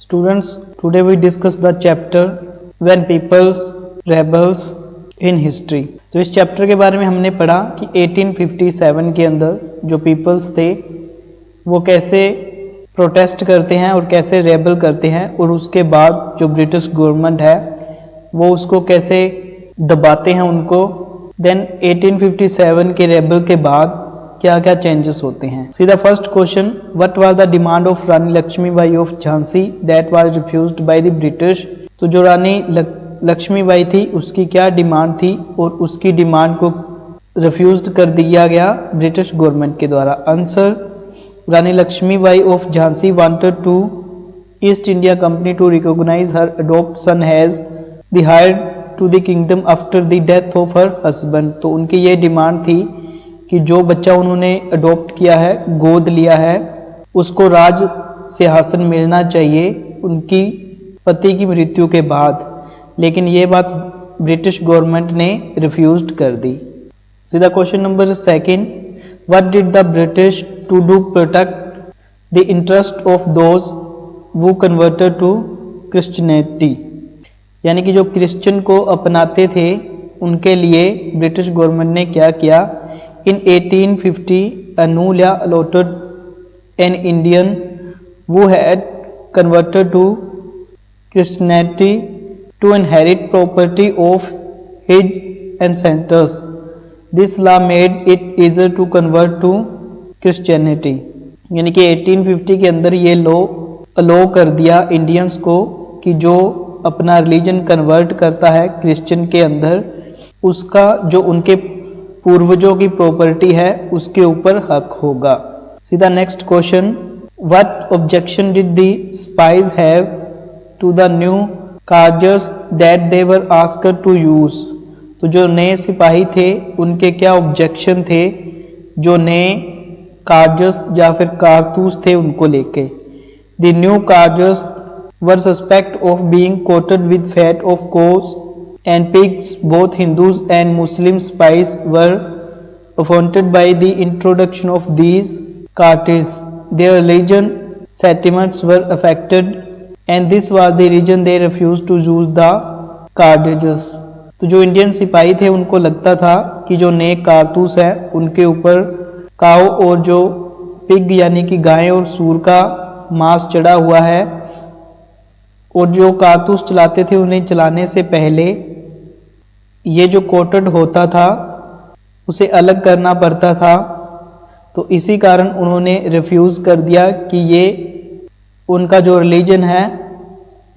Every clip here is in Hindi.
Students, today we discuss the chapter When Peoples Rebels in History। तो इस चैप्टर के बारे में हमने पढ़ा कि 1857 के अंदर जो पीपल्स थे वो कैसे प्रोटेस्ट करते हैं और कैसे रेबल करते हैं, और उसके बाद जो ब्रिटिश गवर्नमेंट है वो उसको कैसे दबाते हैं उनको। देन 1857 के रेबल के बाद क्या क्या चेंजेस होते हैं। सीधा first question, what was the demand of Rani Lakshmibai of Jhansi that was refused by the British. तो जो रानी लक्ष्मीबाई थी उसकी क्या डिमांड थी और उसकी डिमांड को रिफ्यूज्ड कर दिया गया ब्रिटिश गवर्नमेंट के द्वारा। Answer, Rani Lakshmibai of Jhansi wanted to East India Company to recognise her adopt son has the heir to the kingdom after the death of her husband. तो उनकी ये डिमांड थी कि जो बच्चा उन्होंने अडॉप्ट किया है, गोद लिया है, उसको राज सिंहासन मिलना चाहिए उनकी पति की मृत्यु के बाद। लेकिन ये बात ब्रिटिश गवर्नमेंट ने रिफ्यूज्ड कर दी। सीधा question number second, what did the British to do protect the interest of those who converted to Christianity. यानी कि जो क्रिश्चियन को अपनाते थे उनके लिए ब्रिटिश गवर्नमेंट ने क्या किया। In 1850, a new law allotted an Indian who had converted to Christianity to inherit property of his ancestors. This law made it easier to convert to Christianity. यानी कि 1850 के अंदर ये लॉ अलो कर दिया इंडियंस को कि जो अपना रिलीजन कन्वर्ट करता है क्रिश्चियन के अंदर, उसका जो उनके पूर्वजों की प्रॉपर्टी है उसके ऊपर हक होगा। सीधा next question, what objection did the sepoys have to the new cartridges that they were asked to use. तो जो नए सिपाही थे उनके क्या ऑब्जेक्शन थे जो नए कार्जर्स या फिर कारतूस थे उनको लेके। The new cartridges were suspect of being coated with fat of cows and pigs. Both Hindus and Muslim spies were offended by the introduction of these cartridges. Their religion sentiments were affected and this was the reason they refused to use the cartridges. तो जो इंडियन सिपाही थे उनको लगता था कि जो नए कारतूस है उनके ऊपर काऊ और जो पिग यानी कि गाय और सूर का मांस चढ़ा हुआ है, और जो कारतूस चलाते थे उन्हें चलाने से पहले ये जो कोटेड होता था उसे अलग करना पड़ता था। तो इसी कारण उन्होंने रिफ्यूज कर दिया कि ये उनका जो रिलीजन है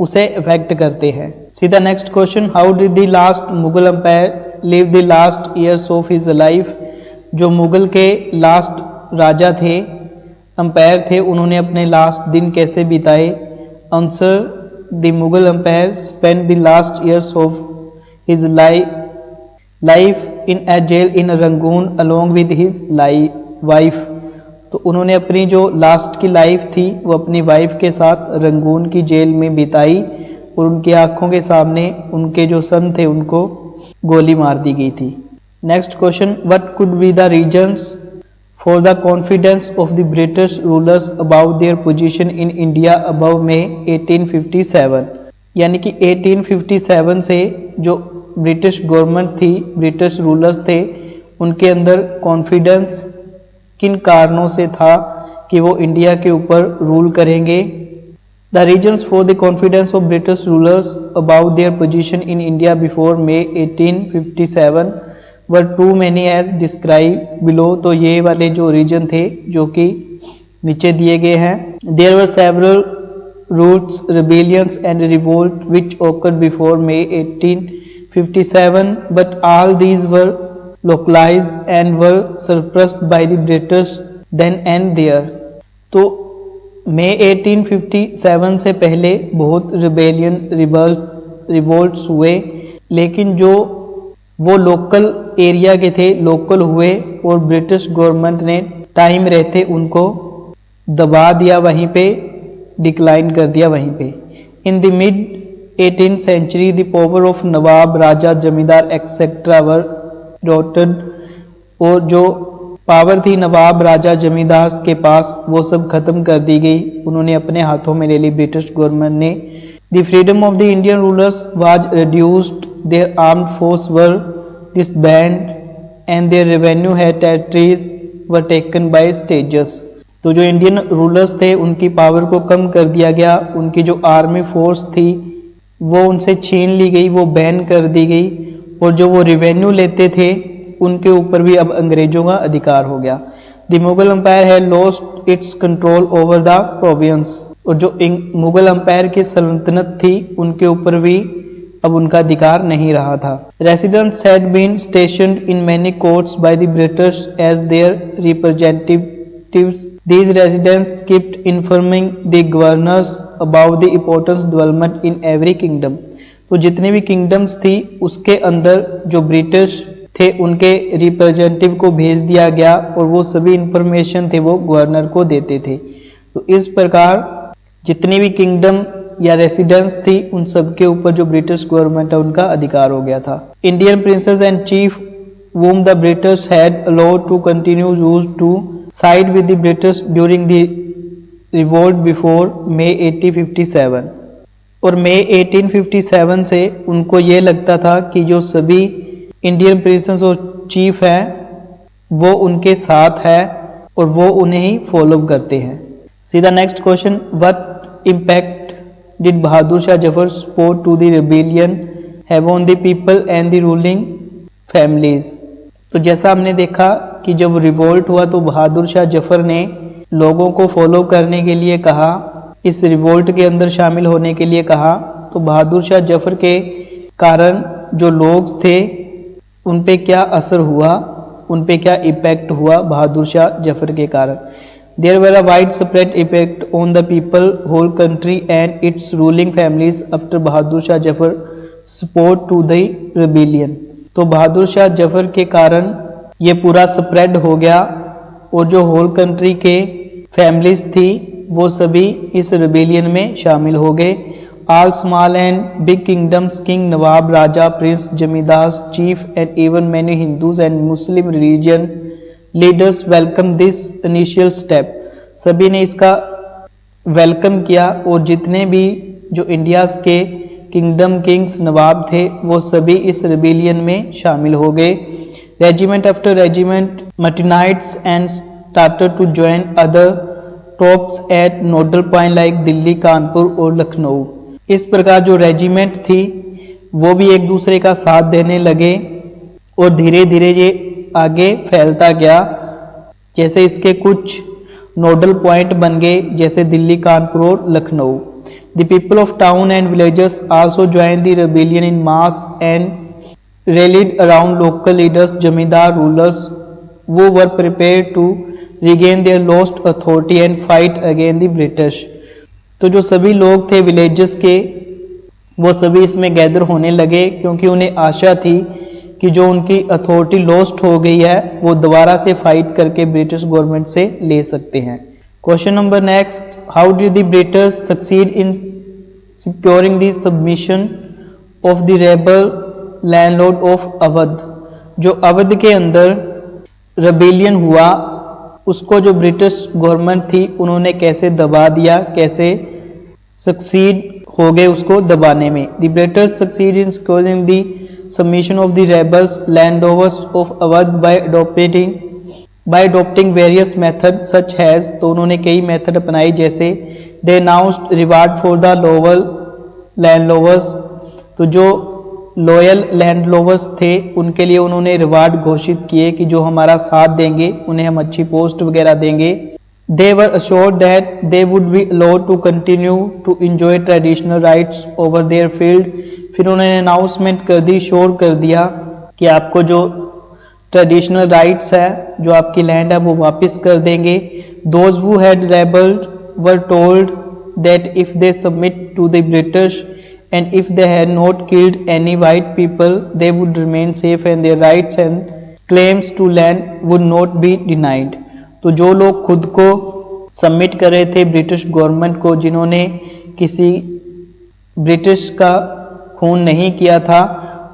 उसे इफेक्ट करते हैं। सीधा next question, how did the last Mughal empire live the last years of his life. जो मुगल के लास्ट राजा थे, एम्पायर थे, उन्होंने अपने लास्ट दिन कैसे बिताए। Answer, the Mughal empire spend the last years of his life in a jail in Rangoon along with his wife। तो उन्होंने अपनी जो लास्ट की लाइफ थी वो अपनी वाइफ के साथ रंगून की जेल में बिताई, और उनकी आंखों के सामने उनके जो सन थे उनको गोली मार दी गई थी। Next question, what could be the reasons for the confidence of the British rulers about their position in India above May 1857। यानी कि 1857 से जो ब्रिटिश गवर्नमेंट थी, ब्रिटिश रूलर्स थे, उनके अंदर कॉन्फिडेंस किन कारणों से था कि वो इंडिया के ऊपर रूल करेंगे। The reasons for the confidence of British rulers about their position in India before May 1857 were too many as describe below. तो ये वाले जो रीजन थे जो कि नीचे दिए गए हैं। There were several roots, rebellions and revolt which occurred before May 1857, but all these were localized and were suppressed by the British then and there। तो May 1857 से पहले बहुत रिबेलियन रिवोल्ट्स हुए, लेकिन जो वो लोकल एरिया के थे लोकल हुए, और ब्रिटिश गवर्नमेंट ने टाइम रहते उनको दबा दिया, वहीं पे डिक्लाइन कर दिया वहीं पे। In the mid 18th century the power of nawab, raja, zamindar etcetera were dotted. और जो पावर थी नवाब राजा जमींदार के पास, वो सब खत्म कर दी गई, उन्होंने अपने हाथों में ले ली ब्रिटिश गवर्नमेंट ने। The freedom of the Indian rulers was reduced, their armed force were disband and their revenue है territories were taken by stages. तो जो इंडियन रूलर्स थे उनकी पावर को कम कर दिया गया, उनकी जो आर्मी फोर्स थी वो उनसे छीन ली गई, वो बैन कर दी गई, और जो वो रेवेन्यू लेते थे उनके ऊपर भी अब अंग्रेजों का अधिकार हो गया। The Mughal empire had lost its control over the province, और जो मुगल एम्पायर की सल्तनत थी उनके ऊपर भी अब उनका अधिकार नहीं रहा था। Residents had been stationed in many courts by the British as their representatives. These residents kept informing the governors about the important development in every kingdom। तो जितनी भी किंगडम्स थी उसके अंदर जो ब्रिटिश थे उनके रिप्रेजेंटेटिव को भेज दिया गया, और वो सभी इंफॉर्मेशन थे वो गवर्नर को देते थे। तो इस प्रकार जितनी भी किंगडम या रेसिडेंस थी उन सब के ऊपर जो ब्रिटिश गवर्नमेंट है उनका अधिकार हो गया था। Indian princess and chief whom the British had allowed to continue used to side with the British during the revolt before May 1857। और मई 1857 से उनको ये लगता था कि जो सभी इंडियन प्रिंसेस और चीफ हैं वो उनके साथ है और वो उन्हें ही फॉलो करते हैं। सीधा next question, what impact did Bahadur Shah Zafar support to the rebellion have on the people and the ruling families. तो जैसा हमने देखा कि जब रिवोल्ट हुआ तो बहादुर शाह जफर ने लोगों को फॉलो करने के लिए कहा, इस रिवोल्ट के अंदर शामिल होने के लिए कहा। तो बहादुर शाह जफर के कारण जो लोग थे उन पे क्या असर हुआ, उन पे क्या इफेक्ट हुआ बहादुर शाह जफर के कारण। There were a wide spread effect on the people whole country and its ruling families after Bahadur Shah Zafar support to the rebellion. तो बहादुर शाह जफर के कारण ये पूरा स्प्रेड हो गया, और जो होल कंट्री के फैमिलीज थी वो सभी इस रिबेलियन में शामिल हो गए। All small and big kingdoms, king, nawab, raja, prince, zamindar, chief and even many Hindus and Muslim religion leaders welcome this initial step. सभी ने इसका वेलकम किया, और जितने भी जो इंडिया के किंगडम किंग्स नवाब थे वो सभी इस रिबेलियन में शामिल हो गए। Regiment after regiment mutinied and started to join other troops at nodal point like Delhi, Kanpur और लखनऊ। इस प्रकार जो रेजिमेंट थी वो भी एक दूसरे का साथ देने लगे, और धीरे धीरे ये आगे फैलता गया। जैसे इसके कुछ नोडल पॉइंट बन गए, जैसे दिल्ली, कानपुर और Lucknow. The people of town and villages also joined the rebellion in mass and rallied around local leaders, zamindar, rulers who were prepared to regain their lost authority and fight against the British। तो जो सभी लोग थे विलेजेस के वो सभी इसमें गैदर होने लगे, क्योंकि उन्हें आशा थी कि जो उनकी अथॉरिटी लॉस्ट हो गई है वो दोबारा से फाइट करके ब्रिटिश गवर्नमेंट से ले सकते हैं। Question number next, how did the British succeed in securing the submission of the rebel landlord of Awadh. जो अवध के अंदर रेबेलियन हुआ उसको जो ब्रिटिश गवर्नमेंट थी उन्होंने कैसे दबा दिया, कैसे सक्सीड हो गए उसको दबाने में। The British succeed in securing the submission of the rebels landowners of Awadh by adopting various methods such as, तो उन्होंने कई मेथड अपनाई, जैसे they announced reward for the loyal landlords। तो जो लॉयल लैंडलोवर्स थे उनके लिए उन्होंने रिवार्ड घोषित किए कि जो हमारा साथ देंगे उन्हें हम अच्छी पोस्ट वगैरह देंगे। They were assured that they would be allowed to continue to enjoy traditional rights over their field। फिर उन्होंने अनाउंसमेंट कर दी, श्योर कर दिया कि आपको जो ट्रेडिशनल राइट्स है, जो आपकी लैंड है वो वापस कर देंगे। Those who had rebelled were told that if they submit to the British and if they had not killed any white people they would remain safe and their rights and claims to land would not be denied। तो जो लोग खुद को सबमिट कर रहे थे ब्रिटिश गवर्नमेंट को, जिन्होंने किसी ब्रिटिश का खून नहीं किया था,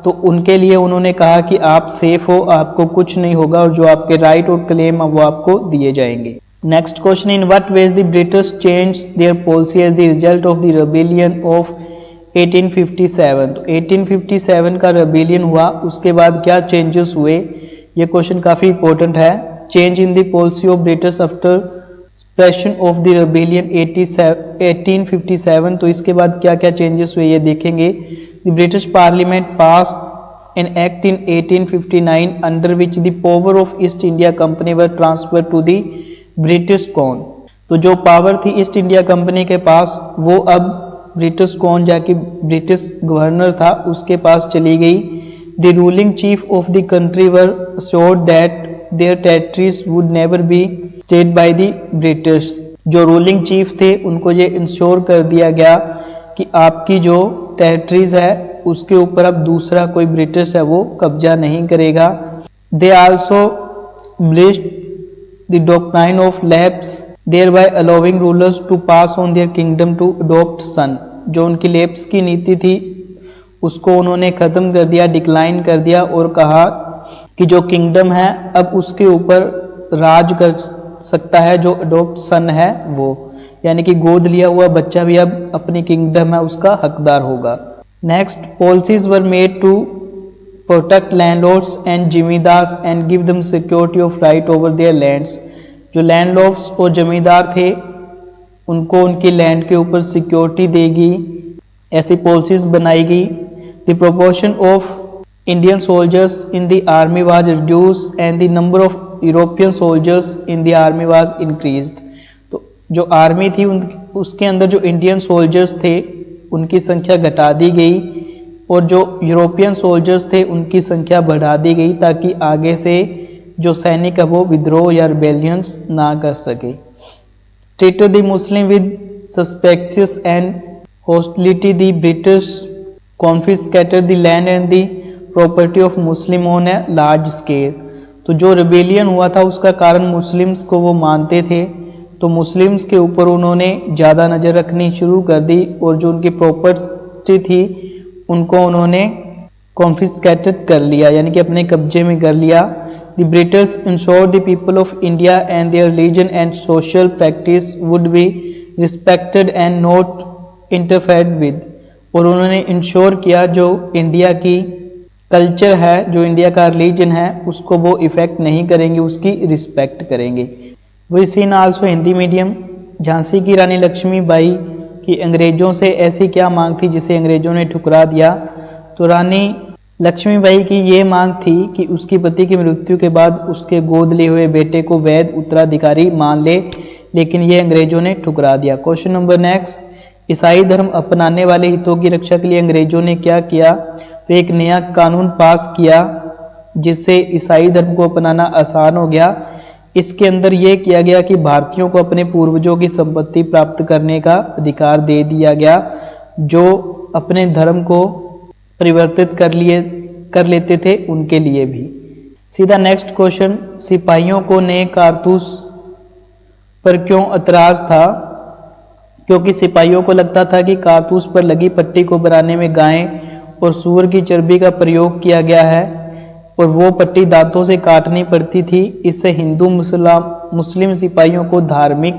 तो उनके लिए उन्होंने कहा कि आप सेफ हो, आपको कुछ नहीं होगा और जो आपके राइट और क्लेम वो आपको दिए जाएंगे। Next question, in what ways the British change their policy as the result of the rebellion of 1857। तो 1857 का रेबेलियन हुआ, उसके बाद क्या चेंजेस हुए, ये क्वेश्चन काफी इंपॉर्टेंट है। Change in the policy of British after suppression of the rebellion 1857। तो इसके बाद क्या क्या चेंजेस हुए ये देखेंगे। The British parliament passed an act in 1859 under which the power of East India Company were transfer to the British crown. तो जो पावर थी ईस्ट इंडिया कंपनी के पास वो अब ब्रिटिश क्राउन जाके ब्रिटिश गवर्नर था उसके पास चली गई। The ruling chief of the country were assured that their territories would never be stayed by the British. जो रूलिंग चीफ थे उनको ये इंश्योर कर दिया गया कि आपकी जो टेरिटरीज है उसके ऊपर अब दूसरा कोई ब्रिटिश है वो कब्जा नहीं करेगा। They also blissed the doctrine of lapse thereby allowing rulers to pass on their kingdom to adopt son। जो उनकी लैप्स की नीति थी उसको उन्होंने खत्म कर दिया, डिक्लाइन कर दिया और कहा कि जो किंगडम है अब उसके ऊपर राज कर सकता है जो अडॉप्ट सन है वो, यानी कि गोद लिया हुआ बच्चा भी अब अपनी किंगडम है उसका हकदार होगा। Next, policies were made to protect landlords and zamindars and give them security of right over their lands. जो लैंडलॉर्ड्स और जमींदार थे उनको उनकी लैंड के ऊपर सिक्योरिटी देगी, ऐसी पॉलिसीज बनाई गई। The proportion of Indian soldiers in the army was reduced and the number of European soldiers in the army was increased. तो जो आर्मी थी उसके अंदर जो इंडियन सोल्जर्स थे उनकी संख्या घटा दी गई और जो यूरोपियन सोल्जर्स थे उनकी संख्या बढ़ा दी गई ताकि आगे से जो सैनिक है वो विद्रोह या रिबेलियंस ना कर सके। Treated the Muslim with suspicious and hostility, the British confiscated the land and the property of Muslim on a large scale. तो जो रिबेलियन हुआ था उसका कारण मुस्लिम्स को वो मानते थे, तो मुस्लिम्स के ऊपर उन्होंने ज़्यादा नज़र रखनी शुरू कर दी और जो उनकी प्रॉपर्टी थी उनको उन्होंने कॉन्फिस्केटेड कर लिया, यानी कि अपने कब्जे में कर लिया। The British ensured the people of India and their religion and social practice would be respected and not interfered with। और उन्होंने इंश्योर किया जो इंडिया की कल्चर है, जो इंडिया का रिलीजन है उसको वो इफेक्ट नहीं करेंगे, उसकी रिस्पेक्ट करेंगे। We seen also Hindi medium. Jhansi की रानी लक्ष्मीबाई की अंग्रेजों से ऐसी क्या मांग थी जिसे अंग्रेजों ने ठुकरा दिया। तो रानी लक्ष्मीबाई की ये मांग थी कि उसकी पति की मृत्यु के बाद उसके गोद लिए हुए बेटे को वैध उत्तराधिकारी मान ले, लेकिन ये अंग्रेजों ने ठुकरा दिया। क्वेश्चन नंबर नेक्स्ट, ईसाई धर्म अपनाने वाले हितों की रक्षा के लिए अंग्रेजों ने क्या किया। तो एक नया कानून पास किया जिससे ईसाई धर्म को अपनाना आसान हो गया। इसके अंदर यह किया गया कि भारतीयों को अपने पूर्वजों की संपत्ति प्राप्त करने का अधिकार दे दिया गया जो अपने धर्म को परिवर्तित कर लेते थे उनके लिए भी। सीधा नेक्स्ट क्वेश्चन, सिपाहियों को नए कारतूस पर क्यों एतराज था। क्योंकि सिपाहियों को लगता था कि कारतूस पर लगी पट्टी को बनाने में गाय और सूअर की चर्बी का प्रयोग किया गया है और वो पट्टी दांतों से काटनी पड़ती थी। इससे हिंदू मुस्लिम सिपाहियों को धार्मिक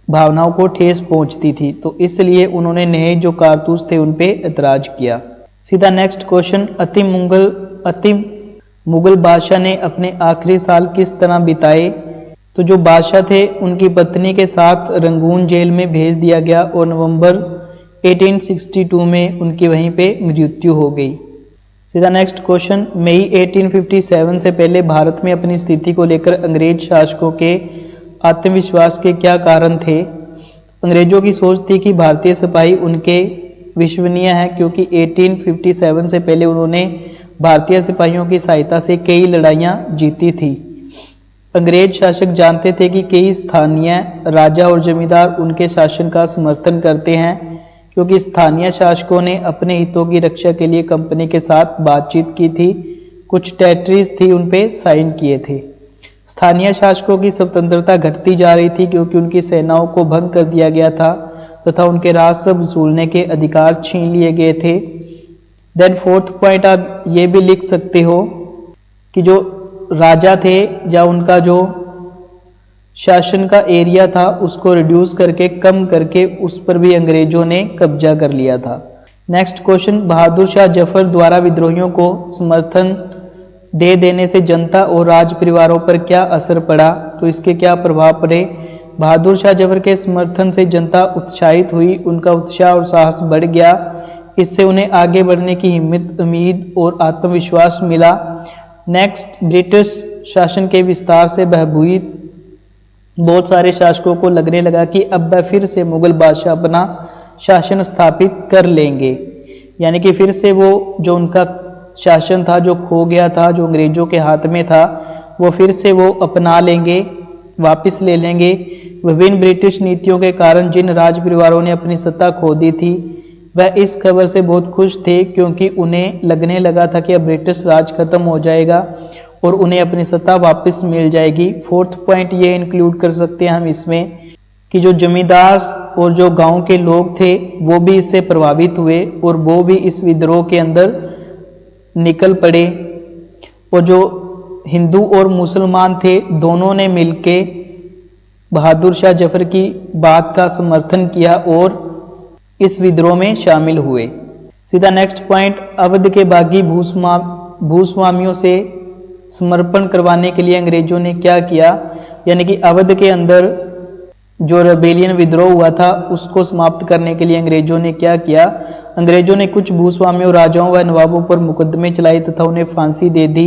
भावनाओं को ठेस पहुंचती थी, तो इसलिए उन्होंने नए जो कारतूस थे उन पे एतराज किया। सीधा नेक्स्ट क्वेश्चन, अति मुगल बादशाह ने अपने आखिरी साल किस तरह बिताए। तो जो बादशाह थे उनकी पत्नी के साथ रंगून जेल में भेज दिया गया और नवंबर 1862 में उनकी वहीं पे मृत्यु हो गई। सीधा नेक्स्ट क्वेश्चन, मई 1857 से पहले भारत में अपनी स्थिति को लेकर अंग्रेज शासकों के आत्मविश्वास के क्या कारण थे। अंग्रेजों की सोच थी कि भारतीय सिपाही उनके विश्वसनीय है क्योंकि 1857 से पहले उन्होंने भारतीय सिपाहियों की सहायता से कई लड़ाइयां जीती थी। अंग्रेज शासक जानते थे कि कई स्थानीय राजा और जमींदार उनके शासन का समर्थन करते हैं क्योंकि स्थानीय शासकों ने अपने हितों की रक्षा के लिए कंपनी के साथ बातचीत की थी, कुछ टेरिटरीज थी उन पे साइन किए थे। स्थानीय शासकों की स्वतंत्रता घटती जा रही थी क्योंकि उनकी सेनाओं को भंग कर दिया गया था तथा उनके राजस्व वसूलने के अधिकार छीन लिए गए थे। देन फोर्थ पॉइंट आप ये भी लिख सकते हो कि जो राजा थे या उनका जो शासन का एरिया था उसको रिड्यूस करके कम करके उस पर भी अंग्रेजों ने कब्जा कर लिया था। नेक्स्ट क्वेश्चन, बहादुर शाह जफर द्वारा विद्रोहियों को समर्थन दे देने से जनता और राज परिवारों पर क्या असर पड़ा, तो इसके क्या प्रभाव पड़े। बहादुर शाह जफर के समर्थन से जनता उत्साहित हुई, उनका उत्साह और साहस बढ़ गया, इससे उन्हें आगे बढ़ने की हिम्मत, उम्मीद और आत्मविश्वास मिला। नेक्स्ट, ब्रिटिश शासन के विस्तार से भयभीत बहुत सारे शासकों को लगने लगा कि अब वह फिर से मुगल बादशाह अपना शासन स्थापित कर लेंगे, यानी कि फिर से वो जो उनका शासन था जो खो गया था, जो अंग्रेजों के हाथ में था, वो फिर से वो अपना लेंगे, वापस ले लेंगे। विभिन्न ब्रिटिश नीतियों के कारण जिन राज परिवारों ने अपनी सत्ता खो दी थी वह इस खबर से बहुत खुश थे, क्योंकि उन्हें लगने लगा था कि अब ब्रिटिश राज खत्म हो जाएगा और उन्हें अपनी सत्ता वापस मिल जाएगी। फोर्थ पॉइंट ये इंक्लूड कर सकते हैं हम इसमें कि जो जमींदार और जो गांव के लोग थे वो भी इससे प्रभावित हुए और वो भी इस विद्रोह के अंदर निकल पड़े, और जो हिंदू और मुसलमान थे दोनों ने मिलके बहादुर शाह जफर की बात का समर्थन किया और इस विद्रोह में शामिल हुए। सीधा नेक्स्ट पॉइंट, अवध के बागी भूस्वामियों से समर्पण करवाने के लिए अंग्रेजों ने क्या किया, यानी कि अवध के अंदर जो रेबेलियन विद्रोह हुआ था उसको समाप्त करने के लिए अंग्रेजों ने क्या किया। अंग्रेजों ने कुछ भूस्वामियों, राजाओं व नवाबों पर मुकदमे चलाए तथा उन्हें फांसी दे दी।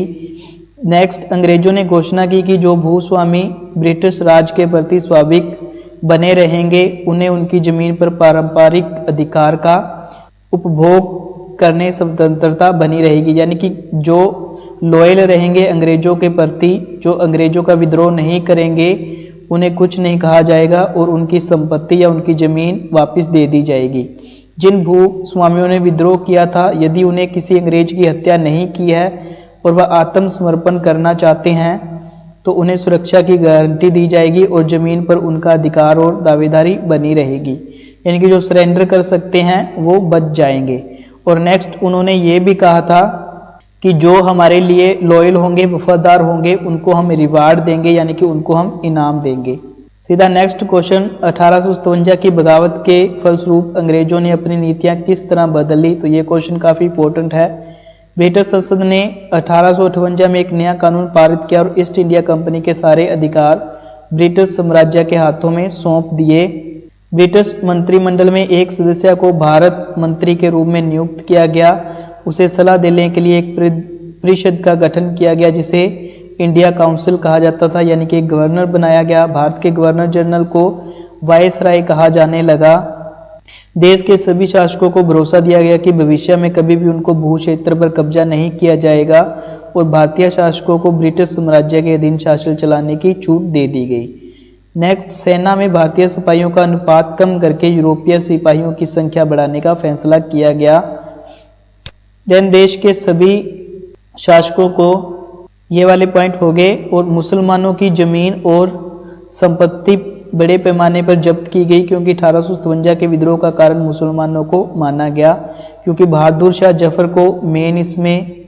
नेक्स्ट, अंग्रेजों ने घोषणा की कि जो भूस्वामी ब्रिटिश राज के प्रति स्वाभाविक बने रहेंगे उन्हें उनकी जमीन पर पारंपरिक अधिकार का उपभोग करने स्वतंत्रता बनी रहेगी, यानी कि जो लॉयल रहेंगे अंग्रेजों के प्रति, जो अंग्रेजों का विद्रोह नहीं करेंगे, उन्हें कुछ नहीं कहा जाएगा और उनकी संपत्ति या उनकी जमीन वापस दे दी जाएगी। जिन भूस्वामियों ने विद्रोह किया था, यदि उन्हें किसी अंग्रेज की हत्या नहीं की है और वह आत्मसमर्पण करना चाहते हैं तो उन्हें सुरक्षा की गारंटी दी जाएगी और जमीन पर उनका अधिकार और दावेदारी बनी रहेगी, यानी कि जो सरेंडर कर सकते हैं वो बच जाएंगे। और नेक्स्ट, उन्होंने ये भी कहा था कि जो हमारे लिए लॉयल होंगे, वफादार होंगे, उनको हम रिवार्ड देंगे, यानी कि उनको हम इनाम देंगे। सीधा नेक्स्ट क्वेश्चन, 1857 की बगावत के फलस्वरूप अंग्रेजों ने अपनी नीतियां किस तरह बदली, तो ये क्वेश्चन काफ़ी इंपॉर्टेंट है। ब्रिटिश संसद ने 1858 में एक नया कानून पारित किया और ईस्ट इंडिया कंपनी के सारे अधिकार ब्रिटिश साम्राज्य के हाथों में सौंप दिए। ब्रिटिश मंत्रिमंडल में एक सदस्य को भारत मंत्री के रूप में नियुक्त किया गया, उसे सलाह देने के लिए एक परिषद का गठन किया गया जिसे इंडिया काउंसिल कहा जाता था, यानी कि एक गवर्नर बनाया गया। भारत के गवर्नर जनरल को वायसराय कहा जाने लगा। देश के सभी शासकों को भरोसा दिया गया कि भविष्य में कभी भी उनको भू क्षेत्र पर कब्जा नहीं किया जाएगा और भारतीय शासकों को ब्रिटिश साम्राज्य के अधीन शासन चलाने की छूट दे दी गई। नेक्स्ट, सेना में भारतीय सिपाहियों का अनुपात कम करके यूरोपीय सिपाहियों की संख्या बढ़ाने का फैसला किया गया। देन देश के सभी शासकों को ये वाले पॉइंट हो गए और मुसलमानों की जमीन और संपत्ति बड़े पैमाने पर जब्त की गई, क्योंकि 1857 के विद्रोह का कारण मुसलमानों को माना गया, क्योंकि बहादुर शाह जफर को मेन इसमें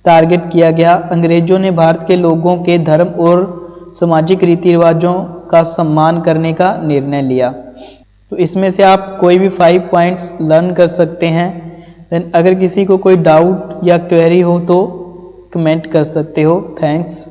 टारगेट किया गया। अंग्रेजों ने भारत के लोगों के धर्म और सामाजिक रीति रिवाजों का सम्मान करने का निर्णय लिया। तो इसमें से आप कोई भी 5 पॉइंट्स लर्न कर सकते हैं। देन अगर किसी को कोई डाउट या क्वेरी हो तो कमेंट कर सकते हो। थैंक्स।